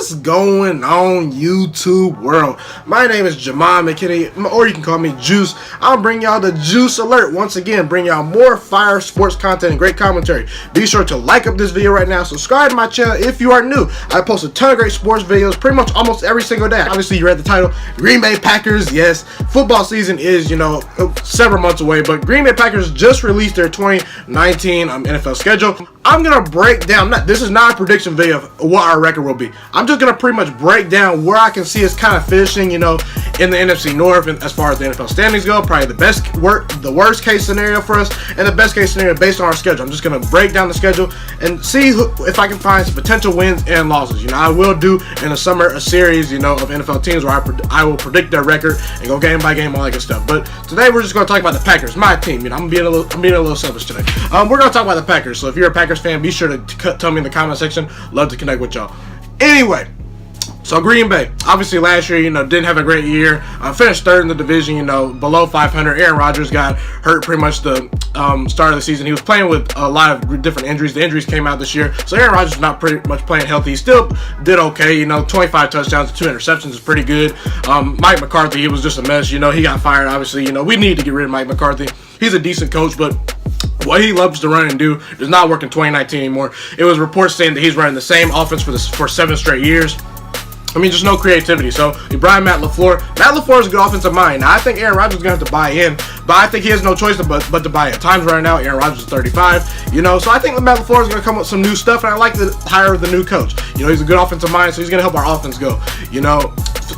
What's going on, YouTube world? My name is Ghiman Mckinney, or you can call me Juice. I'm bringing y'all the Juice Alert. Once again, bring y'all more fire sports content and great commentary. Be sure to like up this video right now. Subscribe to my channel if you are new. I post a ton of great sports videos pretty much almost every single day. Obviously, you read the title. Green Bay Packers, yes. Football season is, several months away, but Green Bay Packers just released their 2019 NFL schedule. I'm going to break down, this is not a prediction video of what our record will be. I'm just going to pretty much break down where I can see us kind of finishing, in the NFC North, and as far as the NFL standings go, probably the worst case scenario for us, and the best case scenario based on our schedule. I'm just going to break down the schedule and see if I can find some potential wins and losses. I will do in the summer a series, of NFL teams where I will predict their record and go game by game, all that good stuff. But today we're just going to talk about the Packers, my team. I'm being a little selfish today. We're going to talk about the Packers. So if you're a Packers fan, be sure to tell me in the comment section. Love to connect with y'all. Anyway, so Green Bay, obviously last year, didn't have a great year. Finished third in the division, below 500. Aaron Rodgers got hurt pretty much the start of the season. He was playing with a lot of different injuries. The injuries came out this year, so Aaron Rodgers is not pretty much playing healthy. He still did okay, 25 touchdowns and 2 interceptions is pretty good. Mike McCarthy, he was just a mess. He got fired, obviously. We need to get rid of Mike McCarthy. He's a decent coach, but what he loves to run and do does not work in 2019 anymore. It was reports saying that he's running the same offense for 7 straight years. Just no creativity. So you brought Matt LaFleur. Matt LaFleur is a good offensive mind. Now, I think Aaron Rodgers is going to have to buy in, but I think he has no choice but to buy in. Time's running out. Aaron Rodgers is 35. So I think Matt LaFleur is going to come up with some new stuff, and I like to hire the new coach. He's a good offensive mind, so he's going to help our offense go.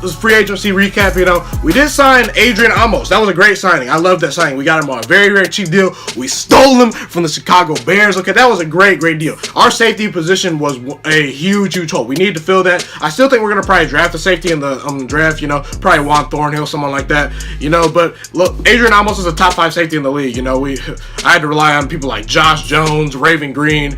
This free agency recap, we did sign Adrian Amos. That was a great signing. I love that signing. We got him on a very, very cheap deal. We stole him from the Chicago Bears. Okay, that was a great, great deal. Our safety position was a huge, huge hole. We need to fill that. I still think we're going to probably draft a safety in the draft, probably Juan Thornhill, someone like that, but look, Adrian Amos is a top 5 safety in the league. I had to rely on people like Josh Jones, Raven Green,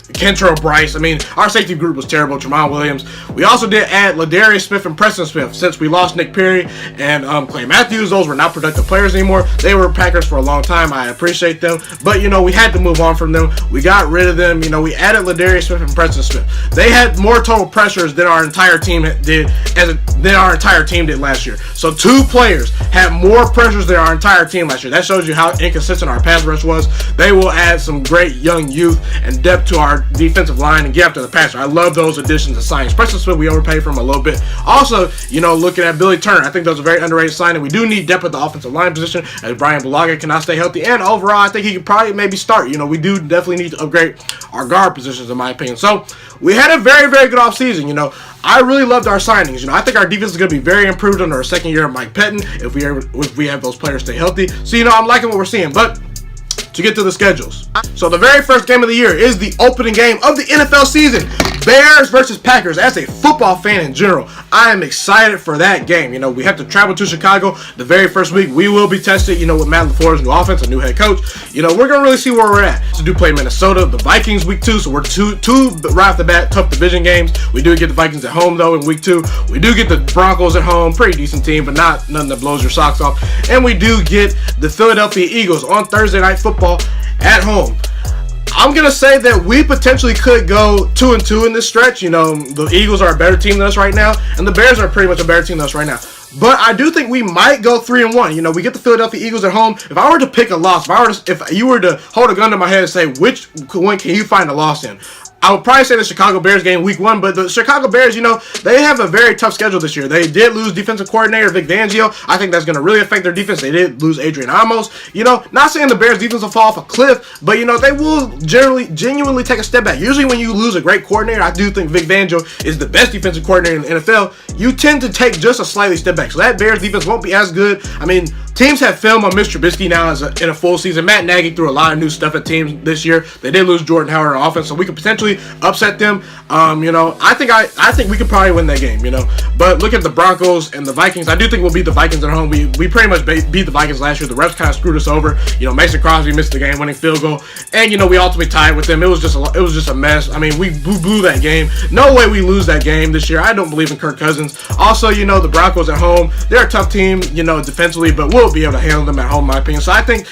Kentrell Bryce. Our safety group was terrible. Jamal Williams. We also did add Darius Smith and Preston Smith. Since we lost Nick Perry and Clay Matthews, those were not productive players anymore. They were Packers for a long time. I appreciate them, but we had to move on from them. We got rid of them. We added Darius Smith and Preston Smith. They had more total pressures than our entire team did last year. So 2 players had more pressures than our entire team last year. That shows you how inconsistent our pass rush was. They will add some great young youth and depth to our defensive line and get after the passer. I love those additions and signings. Preston Smith, we overpaid for him a little bit. Also, looking at Billy Turner, I think that was a very underrated signing. We do need depth at the offensive line position, as Brian Bulaga cannot stay healthy. And overall, I think he could probably maybe start. We do definitely need to upgrade our guard positions, in my opinion. So we had a very, very good offseason. I really loved our signings. I think our defense is going to be very improved under our second year of Mike Pettin if we have those players stay healthy. So, I'm liking what we're seeing. But to get to the schedules. So the very first game of the year is the opening game of the NFL season. Bears versus Packers. As a football fan in general, I am excited for that game. We have to travel to Chicago the very first week. We will be tested, with Matt LaFleur's new offense, a new head coach. We're going to really see where we're at. So do play Minnesota, the Vikings week 2. So we're two right off the bat, tough division games. We do get the Vikings at home, though, in week 2. We do get the Broncos at home. Pretty decent team, but not nothing that blows your socks off. And we do get the Philadelphia Eagles on Thursday Night Football at home. I'm going to say that we potentially could go 2-2 in this stretch. The Eagles are a better team than us right now, and the Bears are pretty much a better team than us right now. But I do think we might go 3-1. We get the Philadelphia Eagles at home. If I were to pick a loss, if you were to hold a gun to my head and say, which one can you find a loss in? I would probably say the Chicago Bears game week 1, but the Chicago Bears, they have a very tough schedule this year. They did lose defensive coordinator Vic Fangio. I think that's going to really affect their defense. They did lose Adrian Amos. Not saying the Bears defense will fall off a cliff, but, they will genuinely take a step back. Usually when you lose a great coordinator, I do think Vic Fangio is the best defensive coordinator in the NFL, you tend to take just a slightly step back. So that Bears defense won't be as good. Teams have film on Mr. Trubisky now in a full season. Matt Nagy threw a lot of new stuff at teams this year. They did lose Jordan Howard on offense, so we could potentially upset them. I think we could probably win that game. But look at the Broncos and the Vikings. I do think we'll beat the Vikings at home. We pretty much beat the Vikings last year. The refs kind of screwed us over. Mason Crosby missed the game-winning field goal, and we ultimately tied with them. It was just a mess. We blew that game. No way we lose that game this year. I don't believe in Kirk Cousins. Also, the Broncos at home. They're a tough team, defensively, but we'll be able to handle them at home, in my opinion. So I think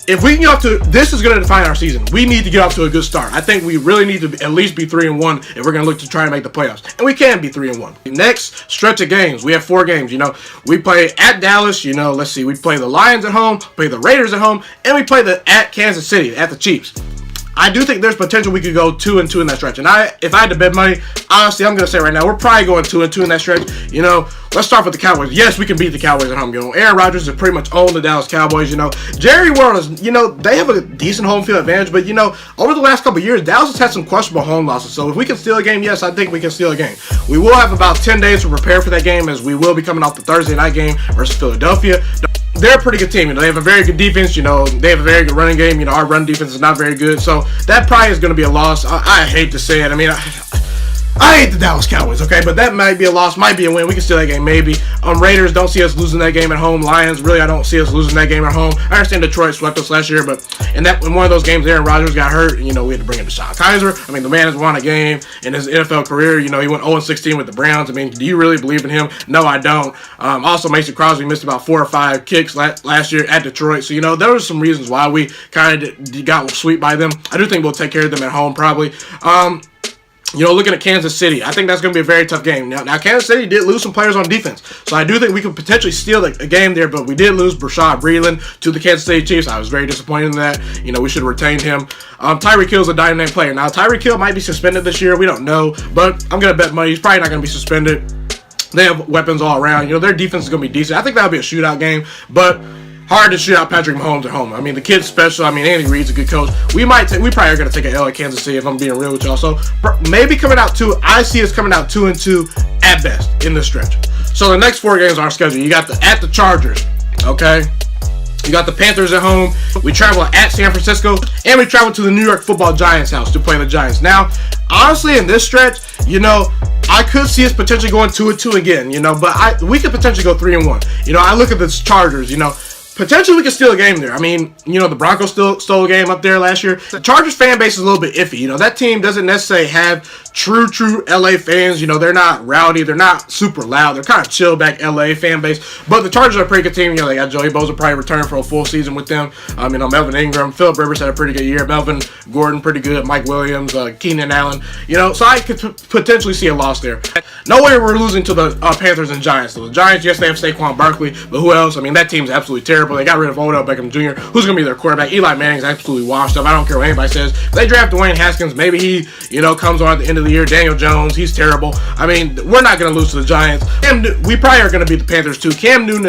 if we can get off to, this is going to define our season. We need to get off to a good start. I think we really need to at least be 3-1 if we're going to look to try and make the playoffs. And we can be 3-1. Next stretch of games, we have 4 games. You know, we play at Dallas. You know, let's see, we play the Lions at home, play the Raiders at home, and we play at Kansas City at the Chiefs. I do think there's potential we could go 2-2 in that stretch. And if I had to bet money, honestly, I'm going to say right now, we're probably going 2-2 in that stretch. You know, let's start with the Cowboys. Yes, we can beat the Cowboys at home. You know, Aaron Rodgers has pretty much owned the Dallas Cowboys. You know, Jerry World is, you know, they have a decent home field advantage. But, you know, over the last couple of years, Dallas has had some questionable home losses. So if we can steal a game, yes, I think we can steal a game. We will have about 10 days to prepare for that game, as we will be coming off the Thursday night game versus Philadelphia. They're a pretty good team. You know, they have a very good defense. You know, they have a very good running game. You know, our run defense is not very good. So that probably is going to be a loss. I hate to say it. I mean, I hate the Dallas Cowboys, okay? But that might be a loss, might be a win. We can steal that game, maybe. Raiders, don't see us losing that game at home. Lions, really, I don't see us losing that game at home. I understand Detroit swept us last year, but in one of those games, Aaron Rodgers got hurt. You know, we had to bring in Deshaun Kaiser. I mean, the man has won a game in his NFL career. You know, he went 0-16 with the Browns. I mean, do you really believe in him? No, I don't. Also, Mason Crosby missed about 4 or 5 kicks last year at Detroit. So, you know, there were some reasons why we kind of got swept by them. I do think we'll take care of them at home, probably. You know, looking at Kansas City, I think that's going to be a very tough game. Now, Kansas City did lose some players on defense, so I do think we could potentially steal a game there, but we did lose Brashad Breeland to the Kansas City Chiefs. I was very disappointed in that. You know, we should have retained him. Tyreek Hill's a dynamic player. Now, Tyreek Hill might be suspended this year. We don't know, but I'm going to bet money he's probably not going to be suspended. They have weapons all around. You know, their defense is going to be decent. I think that'll be a shootout game, but hard to shoot out Patrick Mahomes at home. I mean, the kid's special. I mean, Andy Reid's a good coach. We probably are going to take an L at Kansas City, if I'm being real with y'all. So maybe coming out I see us coming out 2-2 at best in this stretch. So the next 4 games on our schedule, you got at the Chargers, okay? You got the Panthers at home. We travel at San Francisco, and we travel to the New York Football Giants house to play the Giants. Now, honestly, in this stretch, you know, I could see us potentially going 2-2 again, you know, but we could potentially go 3-1. You know, I look at the Chargers, you know, potentially we could steal a game there. I mean, you know, the Broncos stole a game up there last year. The Chargers fan base is a little bit iffy. You know, that team doesn't necessarily have true LA fans. You know, they're not rowdy. They're not super loud. They're kind of chill back LA fan base. But the Chargers are a pretty good team. You know, they got Joey Bosa probably returning for a full season with them. You know, Melvin Ingram, Phillip Rivers had a pretty good year. Melvin Gordon, pretty good. Mike Williams, Keenan Allen. You know, so I could potentially see a loss there. No way we're losing to the Panthers and Giants. So the Giants, yes, they have Saquon Barkley, but who else? I mean, that team's absolutely terrible. They got rid of Odell Beckham Jr., who's going to be their quarterback. Eli Manning's absolutely washed up. I don't care what anybody says. If they draft Dwayne Haskins, maybe he, you know, comes on at the end of the year. Daniel Jones, he's terrible. I mean, we're not going to lose to the Giants. We probably are going to beat the Panthers too. Cam Newton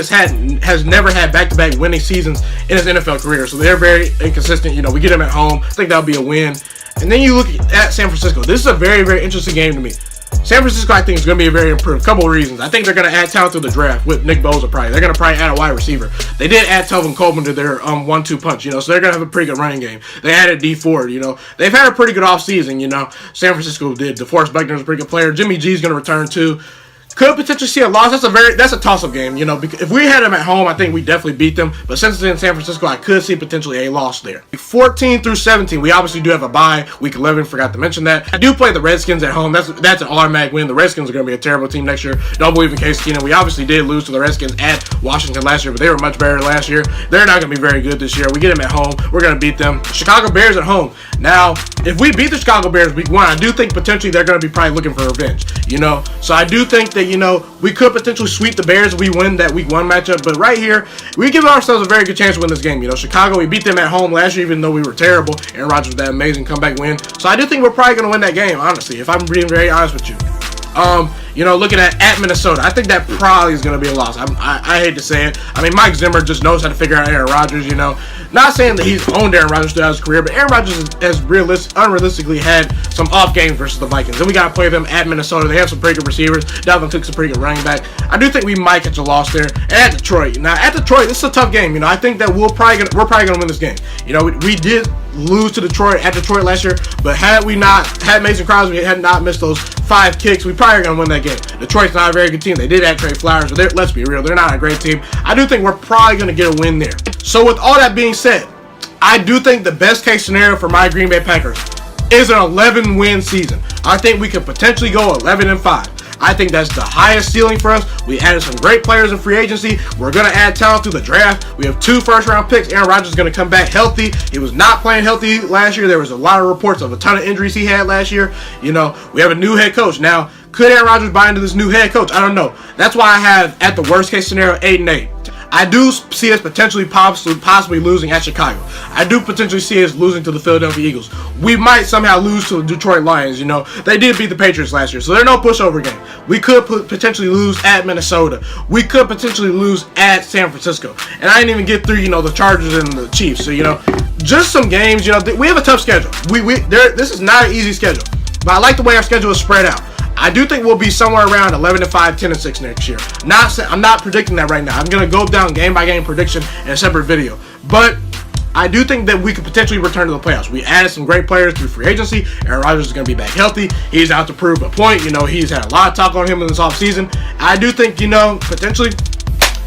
has never had back-to-back winning seasons in his NFL career, so they're very inconsistent. You know, we get them at home. I think that'll be a win. And then you look at San Francisco. This is a very, very interesting game to me. San Francisco, I think, is going to be a very improved. Couple of reasons. I think they're going to add talent through the draft with Nick Bosa probably. They're going to probably add a wide receiver. They did add Telvin Coleman to their 1-2 punch, you know, so they're going to have a pretty good running game. They added D Ford, you know. They've had a pretty good offseason, you know. San Francisco did. DeForest Buckner's a pretty good player. Jimmy G's going to return too. Could potentially see a loss. That's a toss-up game, you know. Because if we had them at home, I think we definitely beat them. But since it's in San Francisco, I could see potentially a loss there. 14 through 17, we obviously do have a bye. Week 11, forgot to mention that. I do play the Redskins at home. That's an automatic win. The Redskins are going to be a terrible team next year. Don't believe in Case Keenum. We obviously did lose to the Redskins at Washington last year, but they were much better last year. They're not going to be very good this year. We get them at home. We're going to beat them. Chicago Bears at home. Now, if we beat the Chicago Bears week 1, I do think potentially they're going to be probably looking for revenge, you know. So I do think that, you know, we could potentially sweep the Bears if we win that week 1 matchup. But right here, we give ourselves a very good chance to win this game. You know, Chicago, we beat them at home last year, even though we were terrible. Aaron Rodgers with that amazing comeback win. So I do think we're probably going to win that game, honestly, if I'm being very honest with you. You know, looking at Minnesota, I think that probably is going to be a loss. I hate to say it. I mean, Mike Zimmer just knows how to figure out Aaron Rodgers, you know. Not saying that he's owned Aaron Rodgers throughout his career, but Aaron Rodgers has unrealistically had some off games versus the Vikings. Then we got to play them at Minnesota. They have some pretty good receivers. Dalvin Cook's a pretty good running back. I do think we might catch a loss there. And at Detroit. Now, at Detroit, this is a tough game. You know, I think that we're probably going to win this game. You know, we did lose to Detroit at Detroit last year, but had Mason Crosby had not missed those 5 kicks, we probably are going to win that game. Detroit's not a very good team. They did add Trey Flowers, but let's be real, they're not a great team. I do think we're probably going to get a win there. So with all that being said, I do think the best case scenario for my Green Bay Packers is an 11-win season. I think we could potentially go 11-5. I think that's the highest ceiling for us. We added some great players in free agency. We're going to add talent through the draft. We have 2 first-round picks. Aaron Rodgers is going to come back healthy. He was not playing healthy last year. There was a lot of reports of a ton of injuries he had last year. You know, we have a new head coach. Now, could Aaron Rodgers buy into this new head coach? I don't know. That's why I have, at the worst-case scenario, 8-8. I do see us potentially possibly losing at Chicago. I do potentially see us losing to the Philadelphia Eagles. We might somehow lose to the Detroit Lions. You know, they did beat the Patriots last year, so they're no pushover game. We could potentially lose at Minnesota. We could potentially lose at San Francisco. And I didn't even get through, you know, the Chargers and the Chiefs. So, you know, just some games. You know, we have a tough schedule. This is not an easy schedule, but I like the way our schedule is spread out. I do think we'll be somewhere around 11-5, 10-6 next year. I'm not predicting that right now. I'm going to go down game by game prediction in a separate video. But I do think that we could potentially return to the playoffs. We added some great players through free agency. Aaron Rodgers is going to be back healthy. He's out to prove a point. You know, he's had a lot of talk on him in this offseason. I do think, you know, potentially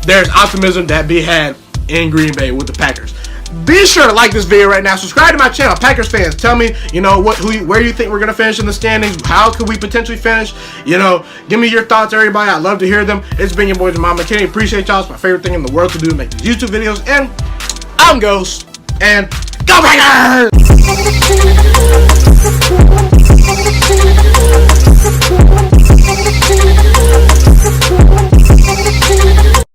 there's optimism that be had in Green Bay with the Packers. Be sure to like this video right now. Subscribe to my channel. Packers fans, tell me, you know, where you think we're going to finish in the standings. How could we potentially finish? You know, give me your thoughts, everybody. I'd love to hear them. It's been your boy, Ghiman Mckinney. Appreciate y'all. It's my favorite thing in the world to do, make these YouTube videos. And I'm Ghost. And go Packers!